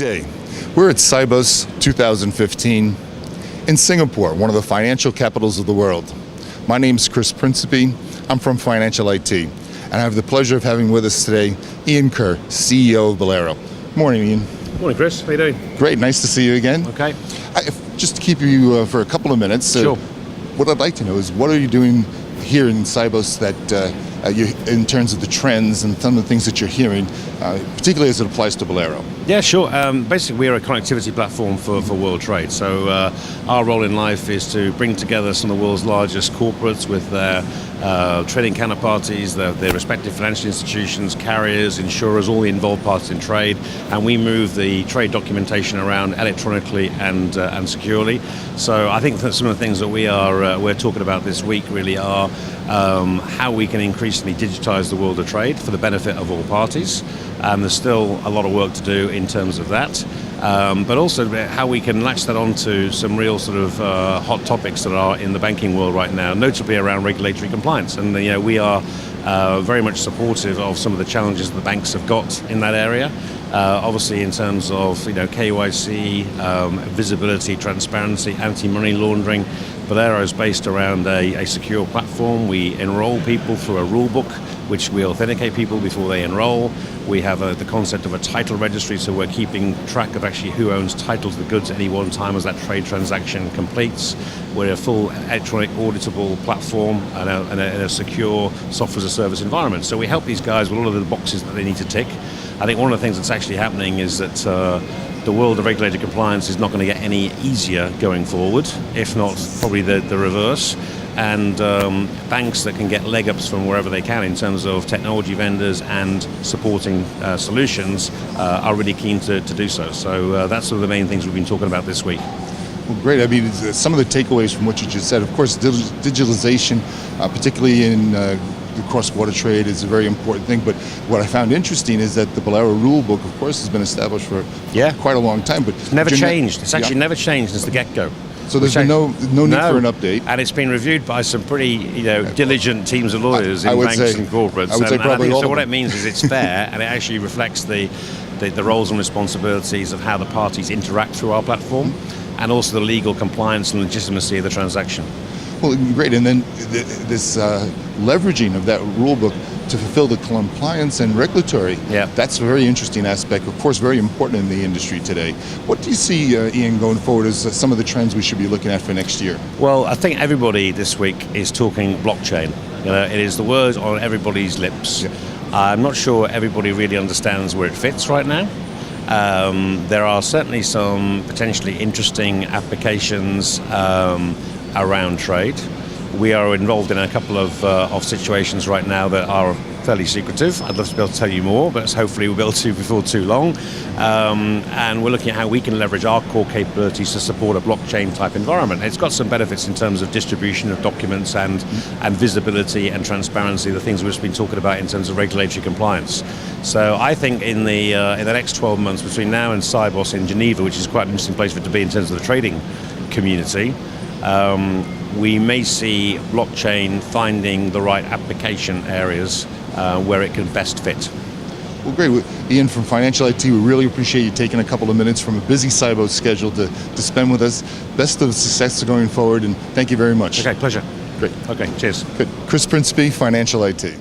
day. We're at Sibos 2015 in Singapore, one of the financial capitals of the world. My name is Chris Principe. I'm from Financial IT, and I have the pleasure of having with us today Ian Kerr, CEO of Bolero. Morning, Ian. Morning, Chris. How you doing? Great. Nice to see you again. Okay. Just to keep you for a couple of minutes. Sure. What I'd like to know is, what are you doing here in Sibos that in terms of the trends and some of the things that you're hearing, particularly as it applies to Bolero? Yeah, sure. Basically, we are a connectivity platform for world trade. So our role in life is to bring together some of the world's largest corporates with their trading counterparties, their respective financial institutions, carriers, insurers, all the involved parties in trade, and we move the trade documentation around electronically and securely. So I think that some of the things that we're talking about this week really are how we can increasingly digitize the world of trade for the benefit of all parties. There's still a lot of work to do in terms of that, but also how we can latch that onto some real sort of hot topics that are in the banking world right now, notably around regulatory compliance. And we are very much supportive of some of the challenges that the banks have got in that area. Obviously, in terms of KYC, visibility, transparency, anti-money laundering, Bolero is based around a secure platform. We enroll people through a rule book, which we authenticate people before they enroll. We have the concept of a title registry, so we're keeping track of actually who owns title to the goods at any one time as that trade transaction completes. We're a full electronic auditable platform and a secure software as a service environment. So we help these guys with all of the boxes that they need to tick. I think one of the things that's actually happening is that the world of regulated compliance is not going to get any easier going forward, if not probably the reverse. And banks that can get leg ups from wherever they can in terms of technology vendors and supporting solutions are really keen to do so. So that's sort of the main things we've been talking about this week. Well, great. I mean, some of the takeaways from what you just said, of course, digitalization, particularly in the cross-border trade, is a very important thing. But what I found interesting is that the Bolero rule book, of course, has been established for quite a long time. But it's never changed. It's actually never changed since the get-go. So there's been no need for an update. And it's been reviewed by some pretty diligent teams of lawyers in banks and corporates. I would say probably all of them. So what it means is it's fair, and it actually reflects the roles and responsibilities of how the parties interact through our platform, and also the legal compliance and legitimacy of the transaction. Well, great. And then this leveraging of that rule book to fulfill the compliance and regulatory, that's a very interesting aspect, of course, very important in the industry today. What do you see, Ian, going forward as some of the trends we should be looking at for next year? Well, I think everybody this week is talking blockchain. It is the word on everybody's lips. I'm not sure everybody really understands where it fits right now. There are certainly some potentially interesting applications around trade. We are involved in a couple of situations right now that are fairly secretive. I'd love to be able to tell you more, but hopefully we'll be able to before too long. And we're looking at how we can leverage our core capabilities to support a blockchain type environment. It's got some benefits in terms of distribution of documents and visibility and transparency, the things we've been talking about in terms of regulatory compliance. So I think in the next 12 months between now and Sibos in Geneva, which is quite an interesting place for it to be in terms of the trading community, we may see blockchain finding the right application areas where it can best fit. Well, great. Ian from Financial IT, we really appreciate you taking a couple of minutes from a busy Sibos schedule to spend with us. Best of success going forward, and thank you very much. Okay, pleasure. Great. Okay, cheers. Good. Chris Principe, Financial IT.